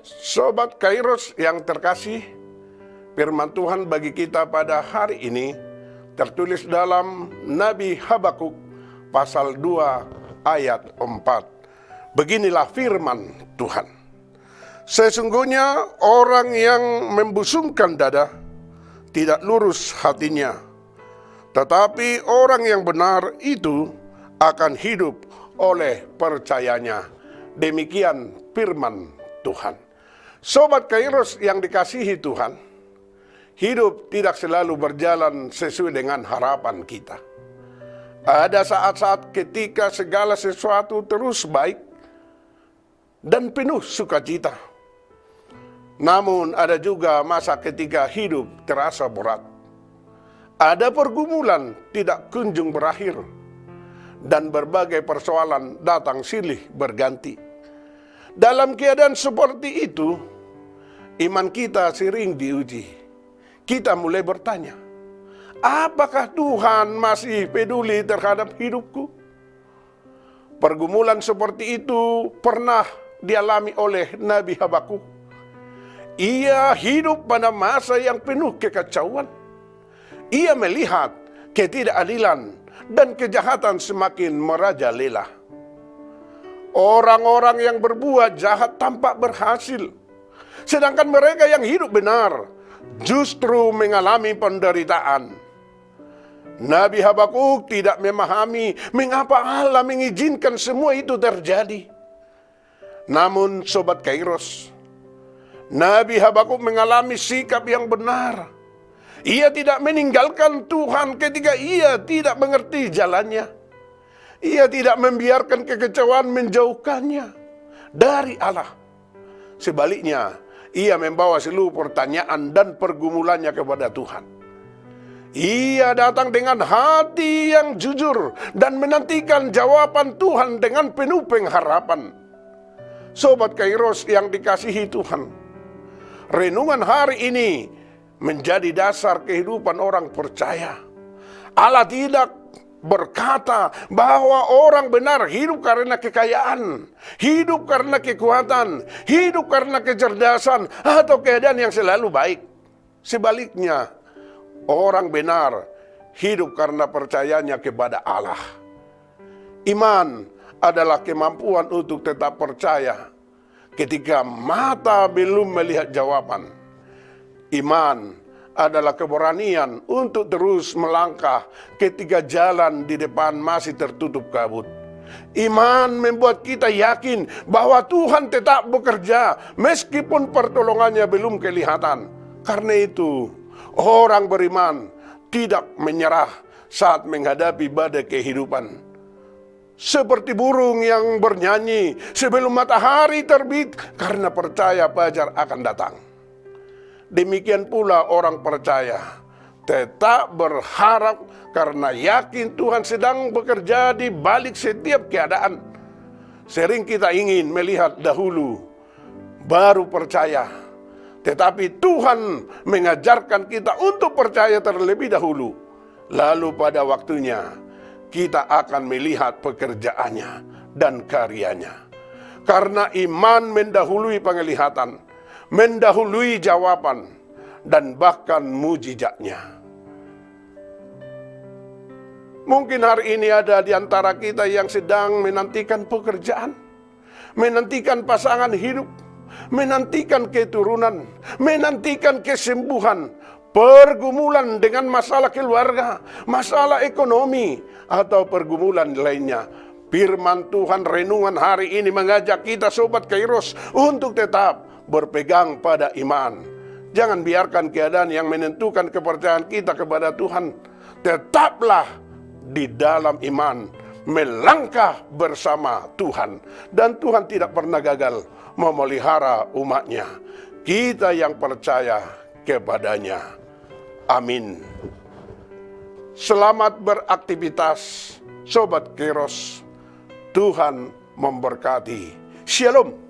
Sobat Kairos yang terkasih, firman Tuhan bagi kita pada hari ini tertulis dalam Nabi Habakuk pasal 2 ayat 4. Beginilah firman Tuhan. Sesungguhnya orang yang membusungkan dada tidak lurus hatinya, tetapi orang yang benar itu akan hidup oleh percayanya. Demikian firman Tuhan. Sobat Kairos yang dikasihi Tuhan, hidup tidak selalu berjalan sesuai dengan harapan kita. Ada saat-saat ketika segala sesuatu terus baik dan penuh sukacita. Namun ada juga masa ketika hidup terasa berat. Ada pergumulan tidak kunjung berakhir, dan berbagai persoalan datang silih berganti. Dalam keadaan seperti itu, iman kita sering diuji. Kita mulai bertanya, apakah Tuhan masih peduli terhadap hidupku? Pergumulan seperti itu pernah dialami oleh Nabi Habakuk. Ia hidup pada masa yang penuh kekacauan. Ia melihat ketidakadilan dan kejahatan semakin merajalela. Orang-orang yang berbuat jahat tampak berhasil, sedangkan mereka yang hidup benar justru mengalami penderitaan. Nabi Habakuk tidak memahami mengapa Allah mengizinkan semua itu terjadi. Namun Sobat Kairos, Nabi Habakuk mengalami sikap yang benar. Ia tidak meninggalkan Tuhan ketika ia tidak mengerti jalannya. Ia tidak membiarkan kekecewaan menjauhkannya dari Allah. Sebaliknya, ia membawa seluruh pertanyaan dan pergumulannya kepada Tuhan. Ia datang dengan hati yang jujur dan menantikan jawaban Tuhan dengan penuh pengharapan. Sobat Kairos yang dikasihi Tuhan, renungan hari ini menjadi dasar kehidupan orang percaya. Allah tidak berkata bahwa orang benar hidup karena kekayaan, hidup karena kekuatan, hidup karena kecerdasan, atau keadaan yang selalu baik. Sebaliknya, orang benar hidup karena percayanya kepada Allah. Iman adalah kemampuan untuk tetap percaya ketika mata belum melihat jawaban. Iman adalah keberanian untuk terus melangkah ketika jalan di depan masih tertutup kabut. Iman membuat kita yakin bahwa Tuhan tetap bekerja meskipun pertolongannya belum kelihatan. Karena itu, orang beriman tidak menyerah saat menghadapi badai kehidupan. Seperti burung yang bernyanyi sebelum matahari terbit karena percaya fajar akan datang. Demikian pula orang percaya tetap berharap karena yakin Tuhan sedang bekerja di balik setiap keadaan. Sering kita ingin melihat dahulu, baru percaya. Tetapi Tuhan mengajarkan kita untuk percaya terlebih dahulu. Lalu pada waktunya, kita akan melihat pekerjaannya dan karyanya. Karena iman mendahului penglihatan, mendahului jawaban, dan bahkan mujizatnya. Mungkin hari ini ada di antara kita yang sedang menantikan pekerjaan, menantikan pasangan hidup, menantikan keturunan, menantikan kesembuhan, pergumulan dengan masalah keluarga, masalah ekonomi, atau pergumulan lainnya. Firman Tuhan renungan hari ini mengajak kita Sobat Kairos untuk tetap berpegang pada iman. Jangan biarkan keadaan yang menentukan kepercayaan kita kepada Tuhan. Tetaplah di dalam iman, melangkah bersama Tuhan. Dan Tuhan tidak pernah gagal memelihara umatnya. Kita yang percaya kepadanya. Amin. Selamat beraktivitas Sobat Kairos. Tuhan memberkati. Shalom.